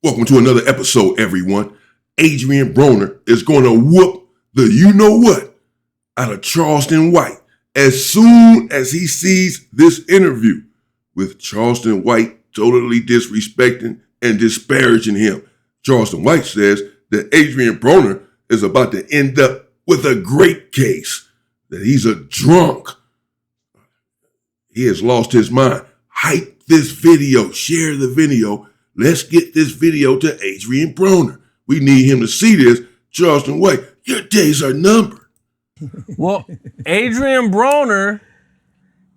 Welcome to another episode, everyone. Adrien Broner is going to whoop the you-know-what out of Charleston White as soon as he sees this interview with Charleston White totally disrespecting and disparaging him. Charleston White says that Adrien Broner is about to end up with a great case, that he's a drunk. He has lost his mind. Hype this video, share the video. Let's get this video to Adrien Broner. We need him to see this. Charleston White, your days are numbered. Well, Adrien Broner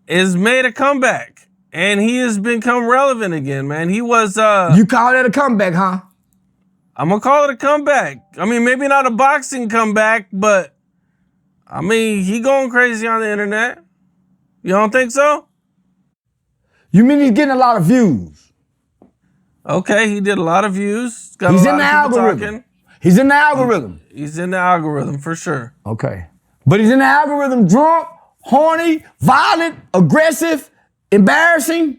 has made a comeback, and he has become relevant again, man. He was... You call that a comeback, huh? I'm going to call it a comeback. I mean, maybe not a boxing comeback, but, I mean, he going crazy on the internet. You don't think so? You mean he's getting a lot of views? Okay, he did a lot of views. Got He's a lot in the of people algorithm. talking. He's in the algorithm. He's in the algorithm for sure. Okay. But he's in the algorithm drunk, horny, violent, aggressive, embarrassing.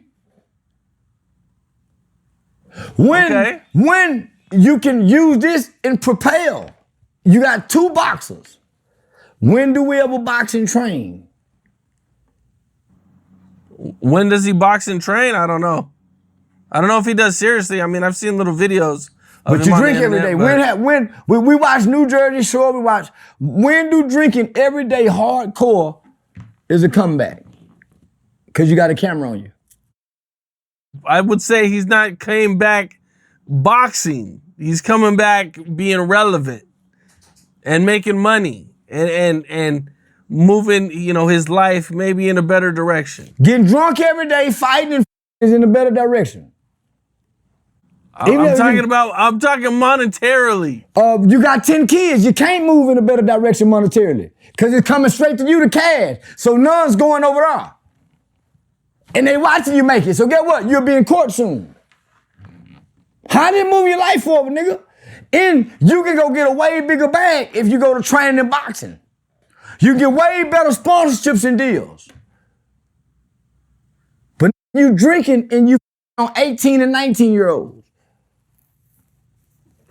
When you can use this and propel, you got two boxers. When do we ever box and train? When does he box and train? I don't know. I don't know if he does seriously. I mean, I've seen little videos of But him you on drink the every internet, day. When we watch New Jersey Shore, when do drinking every day hardcore is a comeback? Because you got a camera on you. I would say he's not came back boxing. He's coming back being relevant and making money and moving, his life maybe in a better direction. Getting drunk every day, fighting is in a better direction. I'm talking monetarily. You got 10 kids. You can't move in a better direction monetarily because it's coming straight to you, the cash. So none's going over there. And they watching you make it. So get what? You'll be in court soon. How did it move your life forward, nigga? And you can go get a way bigger bag if you go to training in boxing. You get way better sponsorships and deals. But you drinking and you on 18 and 19-year-olds.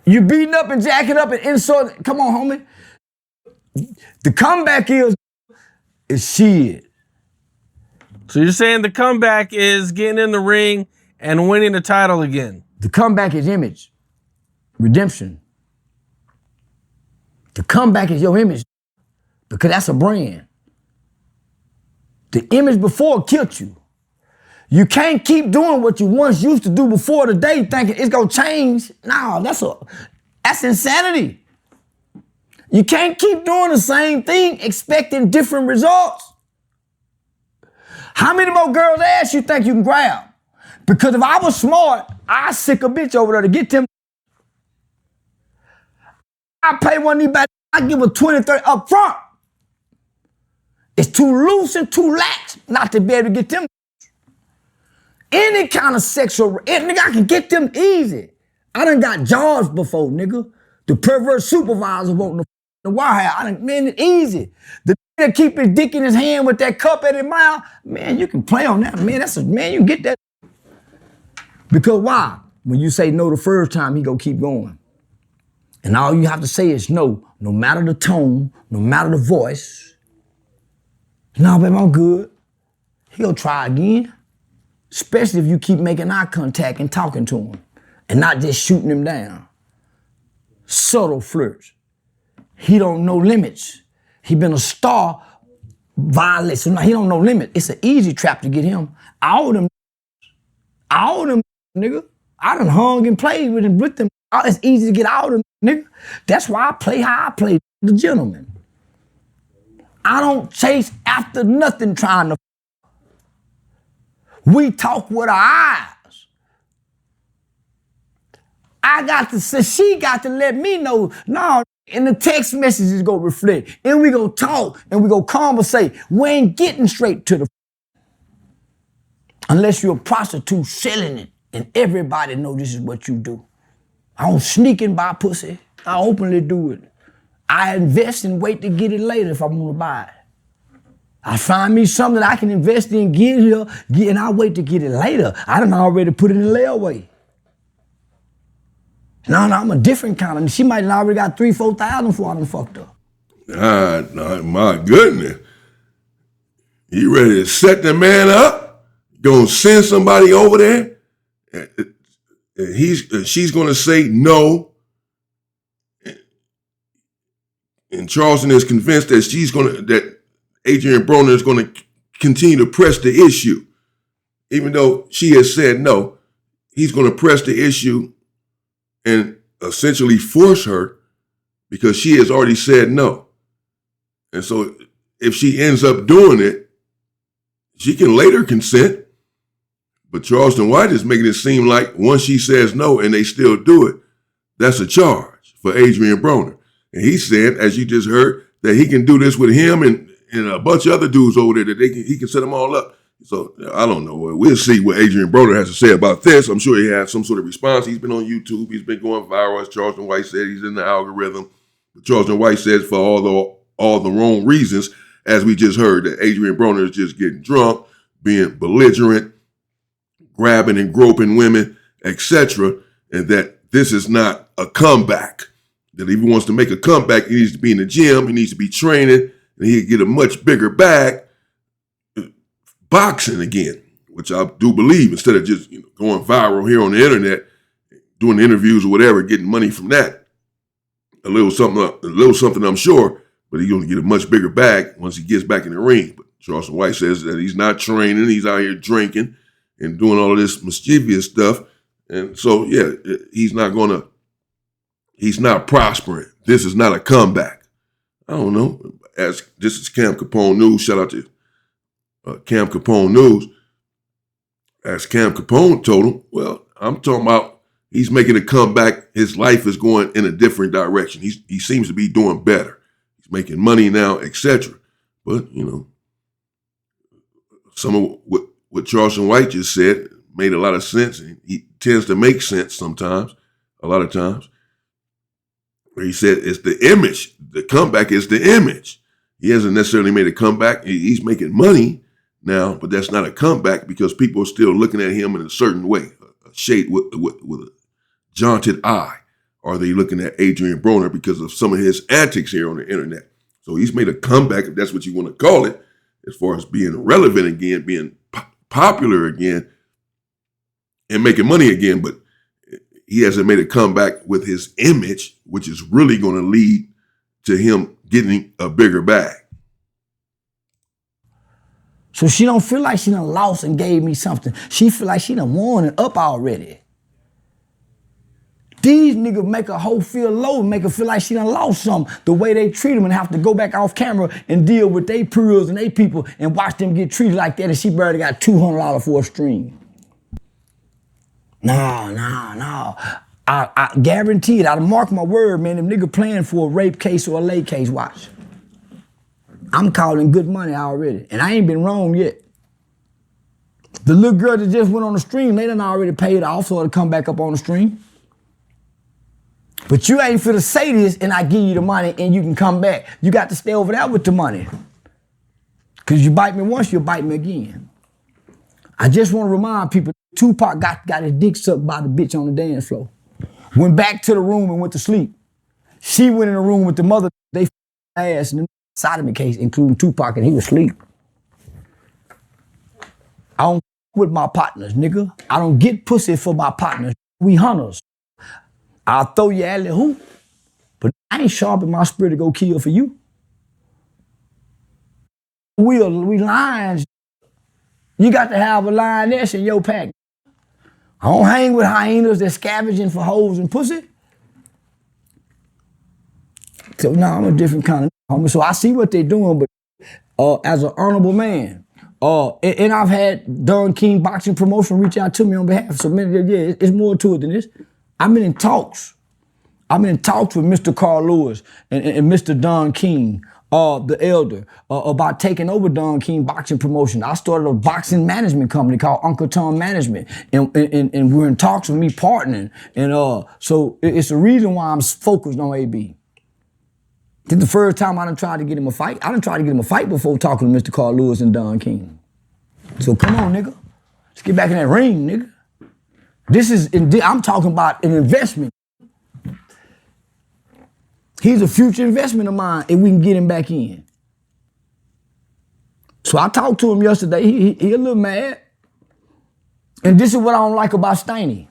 You beating up and jacking up and insult. Come on, homie. The comeback is shit. So you're saying the comeback is getting in the ring and winning the title again? The comeback is image. Redemption. The comeback is your image because that's a brand. The image before killed you. You can't keep doing what you once used to do before today thinking it's gonna change. No, that's insanity. You can't keep doing the same thing expecting different results. How many more girls' ass you think you can grab? Because if I was smart, I'd sick a bitch over there to get them. I pay one of these back, I give her 20, 30 up front. It's too loose and too lax not to be able to get them. Any kind of sexual, nigga, I can get them easy. I done got jobs before, nigga. The pervert supervisor wanting the wire. Man, it's easy. The nigga keep his dick in his hand with that cup at his mouth, man, you can play on that, man. Man, you can get that. Because why? When you say no the first time, he gonna keep going. And all you have to say is no matter the tone, no matter the voice. No, baby, I'm good. He gonna try again. Especially if you keep making eye contact and talking to him and not just shooting him down. Subtle flirts. He don't know limits. He been a star violent, so now he don't know limit. It's an easy trap to get him. All them, nigga. I done hung and played with them. It's easy to get out of them, nigga. That's why I play how I play, the gentleman. I don't chase after nothing trying to. We talk with our eyes. She got to let me know, no, and the text messages go reflect. And we go talk and we go conversate. We ain't getting straight to the unless you're a prostitute selling it and everybody know this is what you do. I don't sneak and buy pussy. I openly do it. I invest and wait to get it later if I want to buy it. I find me something that I can invest in, get here, and I wait to get it later. I done already put it in the layaway. No, I'm a different kind of. She might have already got 3,000-4,000 before I done fucked up. No, my goodness. You ready to set the man up? Gonna send somebody over there? And she's gonna say no. And Charleston is convinced that that Adrien Broner is gonna continue to press the issue. Even though she has said no, he's gonna press the issue and essentially force her because she has already said no. And so if she ends up doing it, she can later consent. But Charleston White is making it seem like once she says no and they still do it, that's a charge for Adrien Broner. And he said, as you just heard, that he can do this with him and a bunch of other dudes over there that he can set them all up. So I don't know. We'll see what Adrien Broner has to say about this. I'm sure he has some sort of response. He's been on YouTube. He's been going viral, as Charleston White said. He's in the algorithm. But Charleston White says for all the wrong reasons, as we just heard, that Adrien Broner is just getting drunk, being belligerent, grabbing and groping women, etc., and that this is not a comeback. That if he wants to make a comeback, he needs to be in the gym, he needs to be training, and he can get a much bigger bag boxing again, which I do believe, instead of just going viral here on the internet, doing interviews or whatever, getting money from that. A little something, I'm sure, but he's going to get a much bigger bag once he gets back in the ring. But Charleston White says that he's not training, he's out here drinking and doing all of this mischievous stuff. And so, yeah, he's not prospering. This is not a comeback. I don't know. This is Cam Capone News. Shout out to Cam Capone News. As Cam Capone told him, well, I'm talking about he's making a comeback. His life is going in a different direction. He seems to be doing better. He's making money now, etc. But, some of what Charleston White just said made a lot of sense. And he tends to make sense sometimes, a lot of times. Where he said it's the image. The comeback is the image. He hasn't necessarily made a comeback. He's making money now, but that's not a comeback because people are still looking at him in a certain way, a shade with a jaunted eye. Are they looking at Adrien Broner because of some of his antics here on the internet? So he's made a comeback, if that's what you want to call it, as far as being relevant again, being popular again, and making money again. But he hasn't made a comeback with his image, which is really going to lead to him getting a bigger bag. So she don't feel like she done lost and gave me something. She feel like she done won and up already. These niggas make a hoe feel low, make her feel like she done lost something. The way they treat them and have to go back off camera and deal with their peers and their people and watch them get treated like that, and she barely got $200 for a stream. No. I guarantee it. I'd mark my word, man. Them nigga playing for a rape case or a lay case, watch. I'm calling good money already, and I ain't been wrong yet. The little girl that just went on the stream, they done already paid off so it'll come back up on the stream. But you ain't finna say this and I give you the money and you can come back. You got to stay over there with the money. Cause you bite me once, you'll bite me again. I just want to remind people, Tupac got his dick sucked by the bitch on the dance floor. Went back to the room and went to sleep. She went in the room with the mother, they ass in the sodomy case, including Tupac, and he was asleep. I don't with my partners, nigga. I don't get pussy for my partners. We hunters. I'll throw you alley hoop, but I ain't sharp in my spirit to go kill for you. We lions. You got to have a lioness in your pack. I don't hang with hyenas that's scavenging for hoes and pussy. So no, I'm a different kind of homie. So I see what they're doing, but as an honorable man, and I've had Don King Boxing Promotion reach out to me on behalf. So yeah, it's more to it than this. I've been in talks. I've been in talks with Mr. Carl Lewis and Mr. Don King, the elder, about taking over Don King Boxing Promotion. I started a boxing management company called Uncle Tom Management, and we're in talks with me partnering. And so it's the reason why I'm focused on AB. This is the first time I done tried to get him a fight. I done tried to get him a fight before talking to Mr. Carl Lewis and Don King. So come on, nigga. Let's get back in that ring, nigga. I'm talking about an investment. He's a future investment of mine if we can get him back in. So I talked to him yesterday. He a little mad. And this is what I don't like about Staney.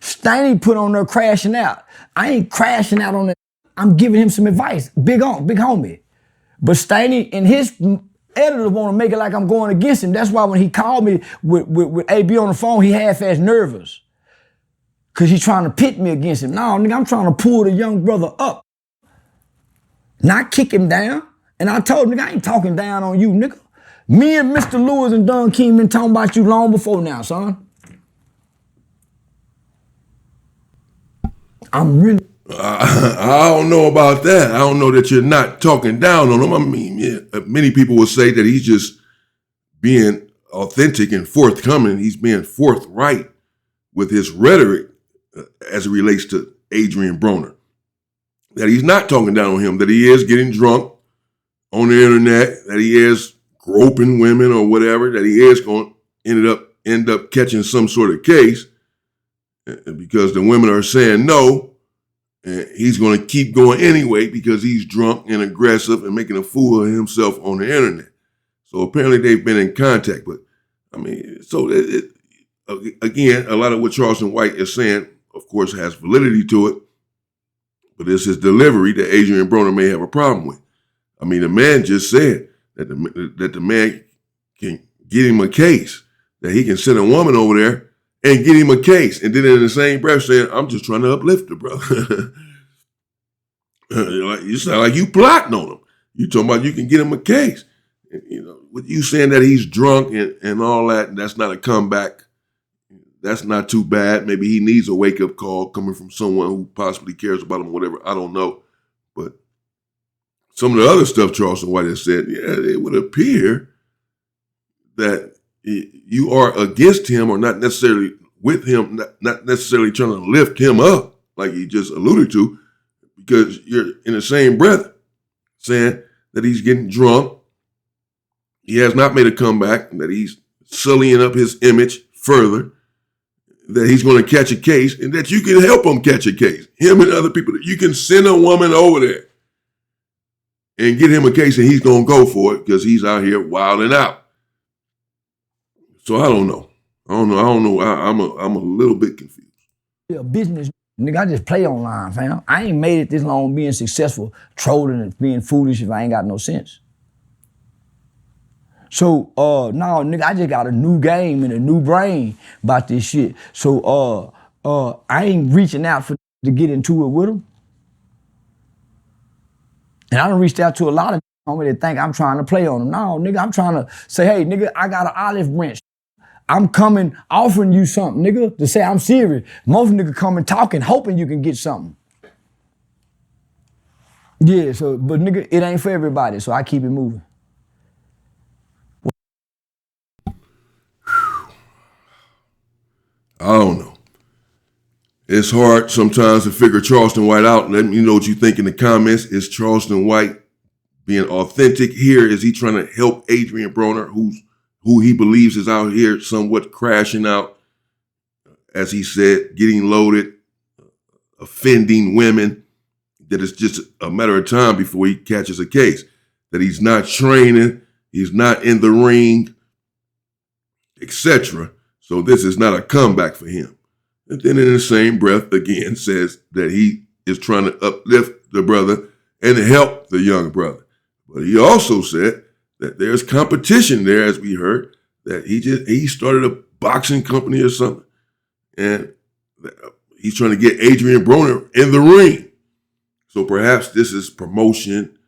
Staney put on there crashing out. I ain't crashing out on it. I'm giving him some advice. Big homie. But Staney and his editor want to make it like I'm going against him. That's why when he called me with AB on the phone, he half-ass nervous. Because he's trying to pit me against him. No, nigga, I'm trying to pull the young brother up. Not kick him down. And I told him, nigga, I ain't talking down on you, nigga. Me and Mr. Lewis and Don King been talking about you long before now, son. I'm really... I don't know about that. I don't know that you're not talking down on him. I mean, yeah, many people will say that he's just being authentic and forthcoming. He's being forthright with his rhetoric as it relates to Adrien Broner. That he's not talking down on him, that he is getting drunk on the internet, that he is groping women or whatever, that he is going to end up catching some sort of case because the women are saying no. And he's going to keep going anyway because he's drunk and aggressive and making a fool of himself on the internet. So apparently they've been in contact. But, I mean, so again, a lot of what Charleston White is saying, of course, has validity to it. But it's his delivery that Adrien Broner may have a problem with. I mean, the man just said that the man can get him a case, that he can send a woman over there and get him a case. And then in the same breath saying, I'm just trying to uplift the brother. You sound like you plotting on him. You talking about you can get him a case. And, you know, with you saying that he's drunk and all that, and that's not a comeback. That's not too bad. Maybe he needs a wake-up call coming from someone who possibly cares about him or whatever. I don't know. But some of the other stuff Charleston White has said, yeah, it would appear that you are against him or not necessarily with him, not necessarily trying to lift him up like he just alluded to, because you're in the same breath saying that he's getting drunk, he has not made a comeback, that he's sullying up his image further, that he's going to catch a case, and that you can help him catch a case, him and other people. You can send a woman over there and get him a case, and he's going to go for it because he's out here wilding out. So I don't know. I'm a little bit confused. Yeah, business, nigga, I just play online, fam. I ain't made it this long being successful, trolling and being foolish if I ain't got no sense. So, no, nigga, I just got a new game and a new brain about this shit. So, I ain't reaching out to get into it with them. And I done reached out to a lot of homie that think I'm trying to play on them. No, nigga, I'm trying to say, hey, nigga, I got an olive branch. I'm coming, offering you something, nigga, to say I'm serious. Most niggas coming talking, hoping you can get something. Yeah, so, but nigga, it ain't for everybody, so I keep it moving. I don't know. It's hard sometimes to figure Charleston White out. Let me know what you think in the comments. Is Charleston White being authentic here? Is he trying to help Adrien Broner, who he believes is out here somewhat crashing out, as he said, getting loaded, offending women, that it's just a matter of time before he catches a case, that he's not training, he's not in the ring, etc. So this is not a comeback for him. And then in the same breath, again, says that he is trying to uplift the brother and help the young brother. But he also said that there's competition there, as we heard, that he started a boxing company or something, and he's trying to get Adrien Broner in the ring. So perhaps this is promotion,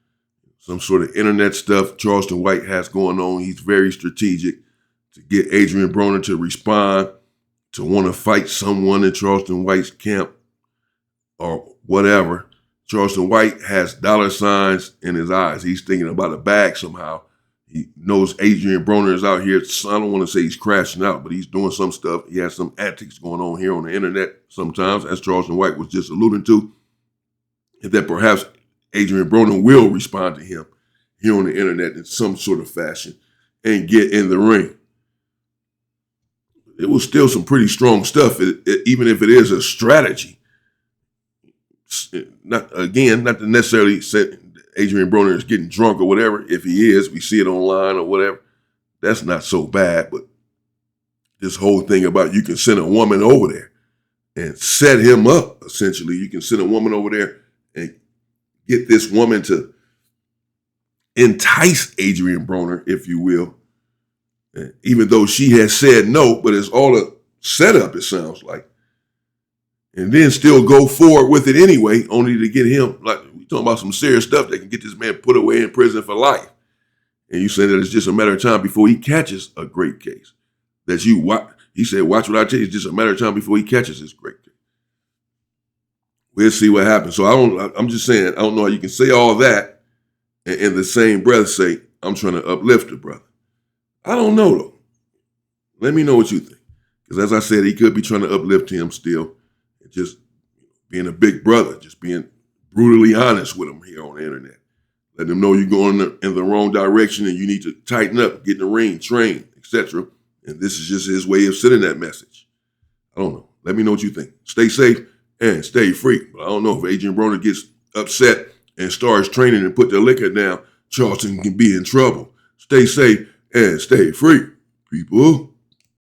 some sort of internet stuff Charleston White has going on. He's very strategic to get Adrien Broner to respond, to want to fight someone in Charleston White's camp or whatever. Charleston White has dollar signs in his eyes. He's thinking about a bag somehow. He knows Adrien Broner is out here. I don't want to say he's crashing out, but he's doing some stuff. He has some antics going on here on the internet sometimes, as Charleston White was just alluding to, and that perhaps Adrien Broner will respond to him here on the internet in some sort of fashion and get in the ring. It was still some pretty strong stuff, even if it is a strategy. not to necessarily say Adrien Broner is getting drunk or whatever. If he is, we see it online or whatever. That's not so bad. But this whole thing about you can send a woman over there and set him up, essentially. You can send a woman over there and get this woman to entice Adrien Broner, if you will, even though she has said no, but it's all a setup, it sounds like. And then still go forward with it anyway, only to get him, like, we talking about some serious stuff that can get this man put away in prison for life. And you say that it's just a matter of time before he catches a great case. That you watch, he said, watch what I tell you, it's just a matter of time before he catches this great case. We'll see what happens. So I'm just saying, I don't know how you can say all that and in the same breath say, I'm trying to uplift the brother. I don't know though. Let me know what you think. Because as I said, he could be trying to uplift him still. Just being a big brother, just being brutally honest with him here on the internet. Let them know you're going in the wrong direction and you need to tighten up, get in the ring, train, etc. And this is just his way of sending that message. I don't know. Let me know what you think. Stay safe and stay free. But I don't know if Adrien Broner gets upset and starts training and put the liquor down, Charleston can be in trouble. Stay safe and stay free, people.